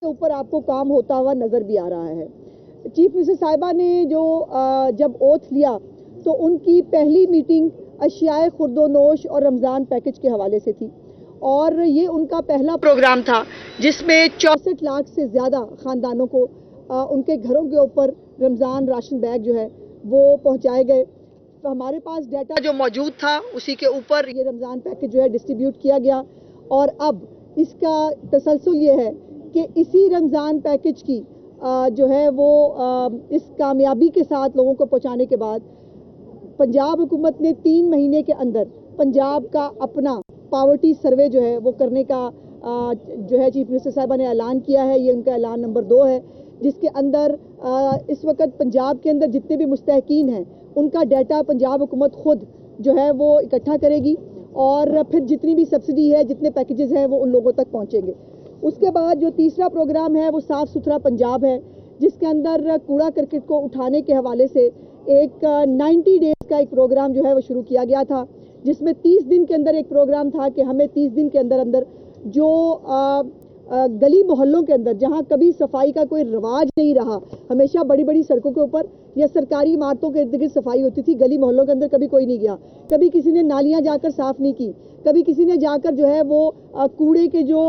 کے اوپر آپ کو کام ہوتا ہوا نظر بھی آ رہا ہے۔ چیف منسٹر صاحبہ نے جو جب اوتھ لیا تو ان کی پہلی میٹنگ اشیاء خورد و نوش اور رمضان پیکج کے حوالے سے تھی، اور یہ ان کا پہلا پروگرام تھا جس میں 64 لاکھ سے زیادہ خاندانوں کو ان کے گھروں کے اوپر رمضان راشن بیگ جو ہے وہ پہنچائے گئے۔ تو ہمارے پاس ڈیٹا جو موجود تھا اسی کے اوپر یہ رمضان پیکج جو ہے ڈسٹریبیوٹ کیا گیا، اور اب اس کا تسلسل یہ ہے کہ اسی رمضان پیکج کی جو ہے وہ اس کامیابی کے ساتھ لوگوں کو پہنچانے کے بعد پنجاب حکومت نے 3 مہینے کے اندر پنجاب کا اپنا پاورٹی سروے جو ہے وہ کرنے کا جو ہے چیف منسٹر صاحبہ نے اعلان کیا ہے۔ یہ ان کا اعلان نمبر 2 ہے، جس کے اندر اس وقت پنجاب کے اندر جتنے بھی مستحقین ہیں ان کا ڈیٹا پنجاب حکومت خود جو ہے وہ اکٹھا کرے گی، اور پھر جتنی بھی سبسڈی ہے، جتنے پیکیجز ہیں وہ ان لوگوں تک پہنچیں گے۔ اس کے بعد جو تیسرا پروگرام ہے وہ صاف ستھرا پنجاب ہے، جس کے اندر کوڑا کرکٹ کو اٹھانے کے حوالے سے ایک 90 ڈیز کا ایک پروگرام جو ہے وہ شروع کیا گیا تھا، جس میں 30 دن کے اندر ایک پروگرام تھا کہ ہمیں 30 دن کے اندر اندر جو گلی محلوں کے اندر جہاں کبھی صفائی کا کوئی رواج نہیں رہا، ہمیشہ بڑی بڑی سڑکوں کے اوپر یا سرکاری عمارتوں کے ارد گرد صفائی ہوتی تھی، گلی محلوں کے اندر کبھی کوئی نہیں گیا، کبھی کسی نے نالیاں جا کر صاف نہیں کی، کبھی کسی نے جا کر جو ہے وہ کوڑے کے جو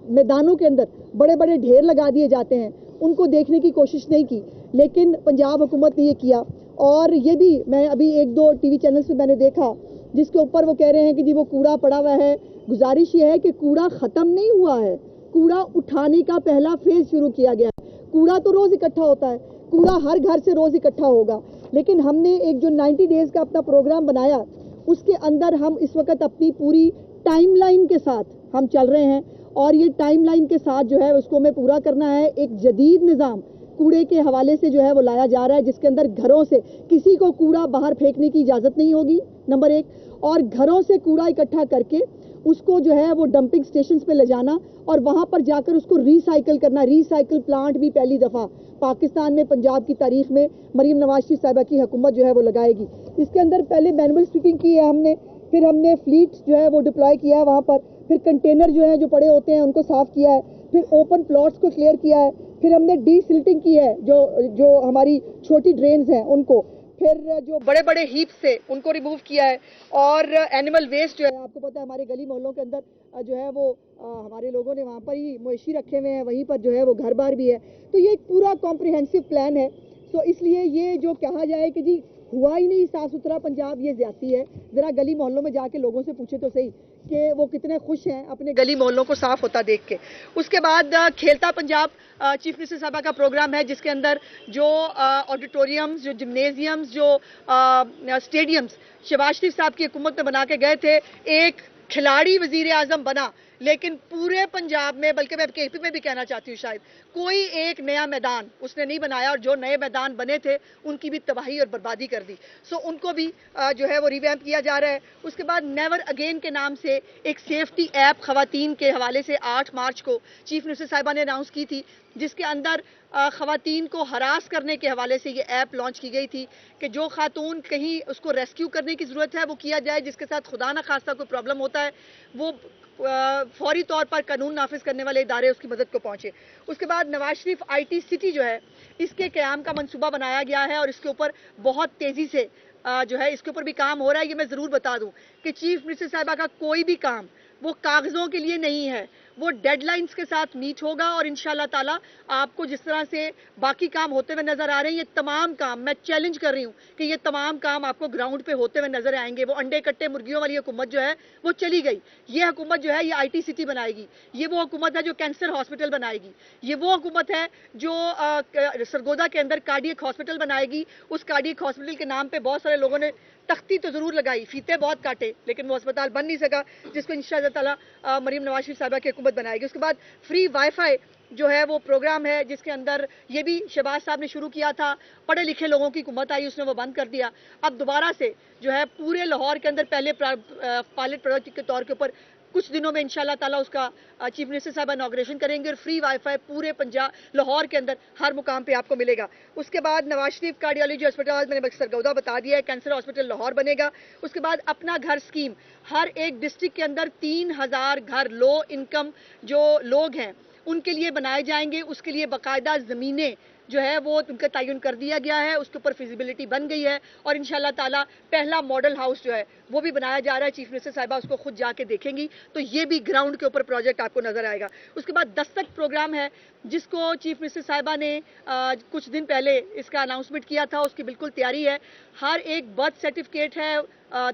میدانوں کے اندر بڑے بڑے ڈھیر لگا دیے جاتے ہیں ان کو دیکھنے کی کوشش نہیں کی، لیکن پنجاب حکومت نے یہ کیا۔ اور یہ بھی میں ابھی 1-2 ٹی وی چینلز پہ میں نے دیکھا جس کے اوپر وہ کہہ رہے ہیں کہ جی وہ کوڑا پڑا ہوا ہے۔ گزارش یہ ہے کہ کوڑا ختم نہیں ہوا ہے، کوڑا اٹھانے کا پہلا فیز شروع کیا گیا ہے۔ کوڑا تو روز اکٹھا ہوتا ہے، کوڑا ہر گھر سے روز اکٹھا ہوگا، لیکن ہم نے ایک جو 90 ڈیز کا اپنا پروگرام بنایا اس کے اندر ہم اس وقت اپنی پوری ٹائم لائن کے ساتھ ہم چل رہے ہیں، اور یہ ٹائم لائن کے ساتھ جو ہے اس کو ہمیں پورا کرنا ہے۔ ایک جدید نظام کوڑے کے حوالے سے جو ہے وہ لایا جا رہا ہے، جس کے اندر گھروں سے کسی کو کوڑا باہر پھینکنے کی اجازت نہیں ہوگی، نمبر 1، اور گھروں سے کوڑا اکٹھا کر کے اس کو جو ہے وہ ڈمپنگ سٹیشنز پہ لے جانا اور وہاں پر جا کر اس کو ری سائیکل کرنا۔ ری سائیکل پلانٹ بھی پہلی دفعہ پاکستان میں پنجاب کی تاریخ میں مریم نواز شریف صاحبہ کی حکومت جو ہے وہ لگائے گی۔ اس کے اندر پہلے مینول سویپنگ کی ہے ہم نے، پھر ہم نے فلیٹ جو ہے وہ ڈپلوائے کیا ہے وہاں پر، پھر کنٹینر جو ہیں جو پڑے ہوتے ہیں ان کو صاف کیا ہے، پھر اوپن پلاٹس کو کلیئر کیا ہے، پھر ہم نے ڈی سلٹنگ کی ہے جو ہماری چھوٹی ڈرینز ہیں ان کو، پھر جو بڑے بڑے ہیپس سے ان کو ریموو کیا ہے، اور اینیمل ویسٹ جو ہے آپ کو پتہ ہے ہمارے گلی محلوں کے اندر جو ہے وہ ہمارے لوگوں نے وہاں پر ہی مویشی رکھے ہوئے ہیں، وہیں پر جو ہے وہ گھر بار بھی ہے، تو یہ ایک پورا کمپریہنسو پلان ہے۔ سو اس لیے یہ جو کہا جائے کہ جی ہوا ہی نہیں صاف ستھرا پنجاب، یہ زیادتی ہے۔ ذرا گلی محلوں میں جا کے لوگوں سے پوچھے تو صحیح کہ وہ کتنے خوش ہیں اپنے گلی محلوں کو صاف ہوتا دیکھ کے۔ اس کے بعد کھیلتا پنجاب چیف منسٹر صاحبہ کا پروگرام ہے، جس کے اندر جو آڈیٹوریمز، جو جمنیزیمز، جو اسٹیڈیمز شہباز شریف صاحب کی حکومت میں بنا کے گئے تھے، ایک کھلاڑی وزیر اعظم بنا، لیکن پورے پنجاب میں، بلکہ میں کے پی میں بھی کہنا چاہتی ہوں شاید کوئی ایک نیا میدان اس نے نہیں بنایا، اور جو نئے میدان بنے تھے ان کی بھی تباہی اور بربادی کر دی۔ سو ان کو بھی جو ہے وہ ریویمپ کیا جا رہا ہے۔ اس کے بعد نیور اگین کے نام سے ایک سیفٹی ایپ خواتین کے حوالے سے 8 مارچ کو چیف منسٹر صاحبہ نے اناؤنس کی تھی، جس کے اندر خواتین کو ہراس کرنے کے حوالے سے یہ ایپ لانچ کی گئی تھی کہ جو خاتون کہیں اس کو ریسکیو کرنے کی ضرورت ہے وہ کیا جائے، جس کے ساتھ خدا نہ خواستہ کوئی پرابلم ہوتا ہے وہ فوری طور پر قانون نافذ کرنے والے ادارے اس کی مدد کو پہنچے۔ اس کے بعد Nawaz Sharif I T city جو ہے اس کے قیام کا منصوبہ بنایا گیا ہے، اور اس کے اوپر بہت تیزی سے جو ہے اس کے اوپر بھی کام ہو رہا ہے۔ یہ میں ضرور بتا دوں کہ چیف منسٹر صاحبہ کا کوئی بھی کام وہ کاغذوں کے لیے نہیں ہے، وہ ڈیڈ لائنز کے ساتھ میٹ ہوگا، اور انشاءاللہ تعالی آپ کو جس طرح سے باقی کام ہوتے ہوئے نظر آ رہے ہیں، یہ تمام کام میں چیلنج کر رہی ہوں کہ یہ تمام کام آپ کو گراؤنڈ پہ ہوتے ہوئے نظر آئیں گے۔ وہ انڈے کٹے مرغیوں والی حکومت جو ہے وہ چلی گئی، یہ حکومت جو ہے یہ آئی ٹی سٹی بنائے گی، یہ وہ حکومت ہے جو کینسر ہاسپٹل بنائے گی، یہ وہ حکومت ہے جو سرگودا کے اندر کارڈیک ہاسپٹل بنائے گی۔ اس کارڈیک ہاسپٹل کے نام پہ بہت سارے لوگوں نے تختی تو ضرور لگائی، فیتے بہت کاٹے، لیکن وہ اسپتال بن نہیں سکا، جس کو انشاءاللہ تعالی مریم نواز شریف صاحبہ کی حکومت بنائے گی۔ اس کے بعد فری وائی فائی جو ہے وہ پروگرام ہے، جس کے اندر یہ بھی شہباز صاحب نے شروع کیا تھا، پڑھے لکھے لوگوں کی حکومت آئی، اس نے وہ بند کر دیا۔ اب دوبارہ سے جو ہے پورے لاہور کے اندر پہلے پائلٹ پروجیکٹ کے طور کے اوپر کچھ دنوں میں انشاءاللہ تعالیٰ اس کا چیف منسٹر صاحب انوگریشن کریں گے، اور فری وائی فائی پورے پنجاب لاہور کے اندر ہر مقام پہ آپ کو ملے گا۔ اس کے بعد نواز شریف کارڈیالوجی ہاسپٹل میں نے سرگودا بتا دیا ہے، کینسر ہاسپٹل لاہور بنے گا۔ اس کے بعد اپنا گھر اسکیم، ہر ایک ڈسٹرکٹ کے اندر 3000 گھر لو انکم جو لوگ ہیں ان کے لیے بنائے جائیں گے. اس کے لیے باقاعدہ زمینیں جو ہے وہ ان کا تعین کر دیا گیا ہے, اس کے اوپر فیزیبلٹی بن گئی ہے, اور انشاءاللہ تعالیٰ پہلا ماڈل ہاؤس جو ہے وہ بھی بنایا جا رہا ہے. چیف منسٹر صاحبہ اس کو خود جا کے دیکھیں گی, تو یہ بھی گراؤنڈ کے اوپر پروجیکٹ آپ کو نظر آئے گا. اس کے بعد دستک پروگرام ہے جس کو چیف منسٹر صاحبہ نے کچھ دن پہلے اس کا اناؤنسمنٹ کیا تھا. اس کی بالکل تیاری ہے. ہر ایک برتھ سرٹیفکیٹ ہے,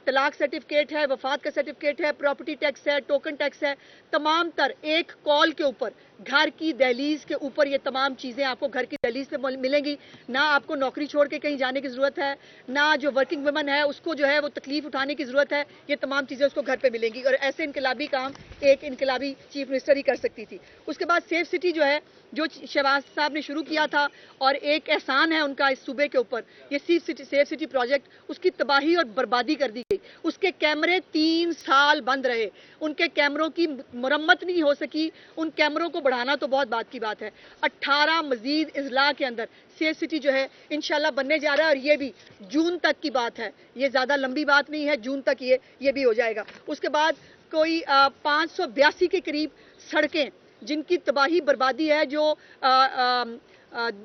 طلاق سرٹیفکیٹ ہے, وفات کا سرٹیفکیٹ ہے, پراپرٹی ٹیکس ہے, ٹوکن ٹیکس ہے, تمام تر ایک کال کے اوپر گھر کی دہلیز کے اوپر یہ تمام چیزیں آپ کو گھر کی دہلیز پہ ملیں گی. نہ آپ کو نوکری چھوڑ کے کہیں جانے کی ضرورت ہے, نہ جو ورکنگ ویمن ہے اس کو جو ہے وہ تکلیف اٹھانے کی ضرورت ہے. یہ تمام چیزیں اس کو گھر پہ ملیں گی, اور ایسے انقلابی کام ایک انقلابی چیف منسٹر ہی کر سکتی تھی. اس کے بعد سیف سٹی جو ہے جو شہباز صاحب نے شروع کیا تھا, اور ایک احسان ہے ان کا اس صوبے کے اوپر, یہ سیف سٹی پروجیکٹ, اس کی تباہی اور بربادی کر دی گئی. اس کے کیمرے 3 سال بند رہے, ان کے کیمروں کی مرمت نہیں ہو سکی. ان کیمروں کو بڑھانا تو بہت بات کی بات ہے. 18 مزید اضلاع کے اندر سیف سٹی جو ہے انشاءاللہ بننے جا رہا ہے, اور یہ بھی جون تک کی بات ہے, یہ زیادہ لمبی بات نہیں ہے, جون تک یہ بھی ہو جائے گا. اس کے بعد کوئی 582 کے قریب سڑکیں جن کی تباہی بربادی ہے, جو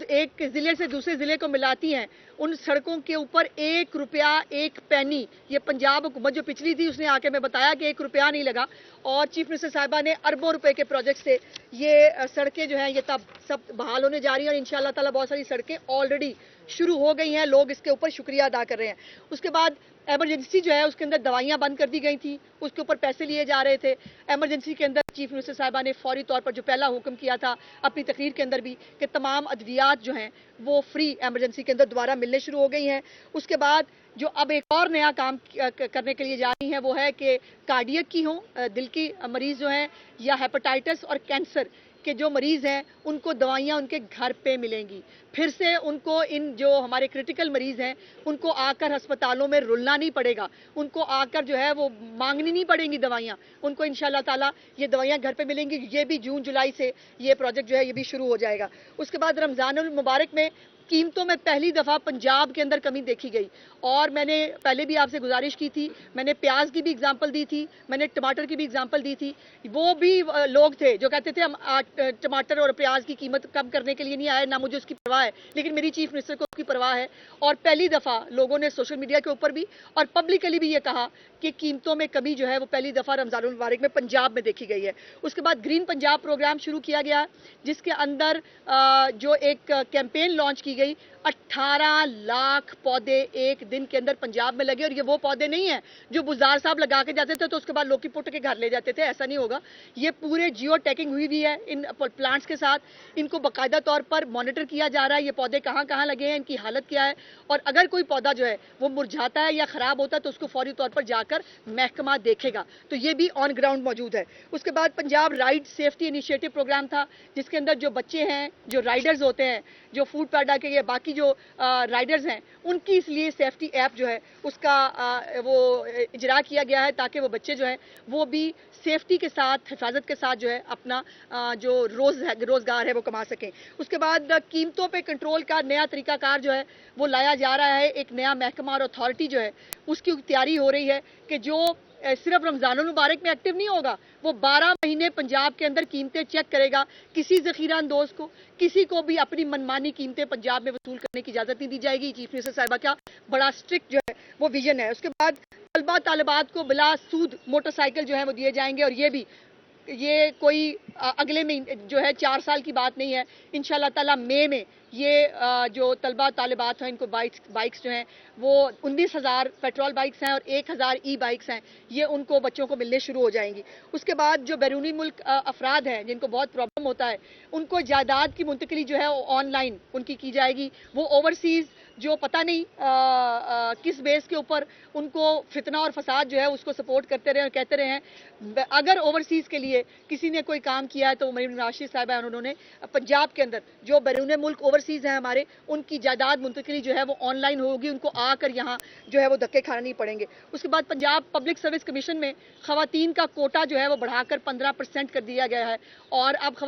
ایک ضلع سے دوسرے ضلع کو ملاتی ہیں, ان سڑکوں کے اوپر 1 روپیہ 1 پینی, یہ پنجاب حکومت جو پچھلی تھی اس نے آ کے میں بتایا کہ 1 روپیہ نہیں لگا, اور چیف منسٹر صاحبہ نے اربوں روپے کے پروجیکٹ سے یہ سڑکیں جو ہیں یہ تب سب بحال ہونے جا رہی ہیں, اور انشاءاللہ تعالیٰ بہت ساری سڑکیں آلریڈی شروع ہو گئی ہیں. لوگ اس کے اوپر شکریہ ادا کر رہے ہیں. اس کے بعد ایمرجنسی جو ہے اس کے اندر دوائیاں بند کر دی گئی تھیں, اس کے اوپر پیسے لیے جا رہے تھے. ایمرجنسی کے اندر چیف منسٹر صاحبہ نے فوری طور پر جو پہلا حکم کیا تھا اپنی تقریر کے اندر بھی, کہ تمام ادویات جو ہیں وہ فری ایمرجنسی کے اندر دوبارہ ملنے شروع ہو گئی ہیں. اس کے بعد جو اب ایک اور نیا کام کرنے کے لیے جا رہی ہیں وہ ہے کہ کارڈیک کی ہوں, دل کی مریض جو ہیں, یا ہیپاٹائٹس اور کینسر کے جو مریض ہیں ان کو دوائیاں ان کے گھر پہ ملیں گی. پھر سے ان کو ان جو ہمارے کرٹیکل مریض ہیں ان کو آ کر ہسپتالوں میں رلنا نہیں پڑے گا, ان کو آ کر جو ہے وہ مانگنی نہیں پڑیں گی دوائیاں, ان کو انشاءاللہ تعالیٰ یہ دوائیاں گھر پہ ملیں گی. یہ بھی جون جولائی سے یہ پروجیکٹ جو ہے یہ بھی شروع ہو جائے گا. اس کے بعد رمضان المبارک میں قیمتوں میں پہلی دفعہ پنجاب کے اندر کمی دیکھی گئی, اور میں نے پہلے بھی آپ سے گزارش کی تھی, میں نے پیاز کی بھی اگزامپل دی تھی, میں نے ٹماٹر کی بھی اگزامپل دی تھی. وہ بھی لوگ تھے جو کہتے تھے ہم ٹماٹر اور پیاز کی قیمت کم کرنے کے لیے نہیں آئے, نہ مجھے اس کی پرواہ ہے, لیکن میری چیف منسٹر کو اس کی پرواہ ہے. اور پہلی دفعہ لوگوں نے سوشل میڈیا کے اوپر بھی اور پبلکلی بھی یہ کہا کہ قیمتوں میں کمی جو ہے وہ پہلی دفعہ رمضان المبارک میں پنجاب میں دیکھی گئی ہے. اس کے بعد گرین پنجاب پروگرام شروع کیا گیا, جس کے اندر جو ایک کیمپین لانچ کی گئی, 18 لاکھ پودے ایک دن کے اندر پنجاب میں لگے. اور یہ وہ پودے نہیں ہیں جو بزار صاحب لگا کے جاتے تھے تو اس کے بعد لوگ کی پٹ کے گھر لے جاتے تھے, ایسا نہیں ہوگا. یہ پورے جیو ٹیکنگ ہوئی ہے ان پلانٹس کے ساتھ, ان کو باقاعدہ طور پر مانیٹر کیا جا رہا ہے, یہ پودے کہاں کہاں لگے ہیں, ان کی حالت کیا ہے, اور اگر کوئی پودا جو ہے وہ مرجھاتا ہے یا خراب ہوتا ہے تو اس کو فوری طور پر جا کر محکمہ دیکھے گا. تو یہ بھی آن گراؤنڈ موجود ہے. اس کے بعد Punjab ride safety initiative program تھا, جس کے اندر جو بچے ہیں, جو رائڈرز ہوتے ہیں, جو فوڈ پیڈا کے یا باقی جو رائڈرز ہیں, ان کی اس لیے سیفٹی ایپ جو ہے اس کا وہ اجرا کیا گیا ہے, تاکہ وہ بچے جو ہیں وہ بھی سیفٹی کے ساتھ, حفاظت کے ساتھ جو ہے اپنا جو روزگار ہے وہ کما سکیں. اس کے بعد قیمتوں پہ کنٹرول کا نیا طریقہ کار جو ہے وہ لایا جا رہا ہے. ایک نیا محکمہ اور اتھارٹی جو ہے اس کی تیاری ہو رہی ہے کہ جو صرف رمضان المبارک میں ایکٹیو نہیں ہوگا, وہ 12 مہینے پنجاب کے اندر قیمتیں چیک کرے گا. کسی ذخیرہ اندوز کو, کسی کو بھی اپنی منمانی قیمتیں پنجاب میں وصول کرنے کی اجازت نہیں دی جائے گی. چیف منسٹر صاحبہ کا بڑا سٹرکٹ جو ہے وہ ویژن ہے. اس کے بعد طلبہ طالبات کو بلا سود موٹر سائیکل جو ہے وہ دیے جائیں گے, اور یہ کوئی اگلے مہینے جو ہے 4 سال کی بات نہیں ہے. انشاءاللہ تعالیٰ مئی میں یہ جو طلبہ طالبات ہیں ان کو بائکس جو ہیں وہ 19,000 پیٹرول بائکس ہیں اور 1,000 ای بائکس ہیں, یہ ان کو بچوں کو ملنے شروع ہو جائیں گی. اس کے بعد جو بیرونی ملک افراد ہیں جن کو بہت پرابلم ہوتا ہے, ان کو جائیداد کی منتقلی جو ہے وہ آن لائن ان کی جائے گی. وہ اوورسیز جو پتہ نہیں کس بیس کے اوپر ان کو فتنہ اور فساد جو ہے اس کو سپورٹ کرتے رہے اور کہتے رہے ہیں, اگر اوورسیز کے لیے کسی نے کوئی کام کیا ہے تو مریم نواز شریف صاحبہ انہوں نے پنجاب کے اندر جو بیرون ملک اوورسیز ہیں ہمارے, ان کی جائیداد منتقلی جو ہے وہ آن لائن ہوگی, ان کو آ کر یہاں جو ہے وہ دھکے کھانے نہیں پڑیں گے. اس کے بعد پنجاب پبلک سروس کمیشن میں خواتین کا کوٹا جو ہے وہ بڑھا کر 15% کر دیا گیا ہے, اور اب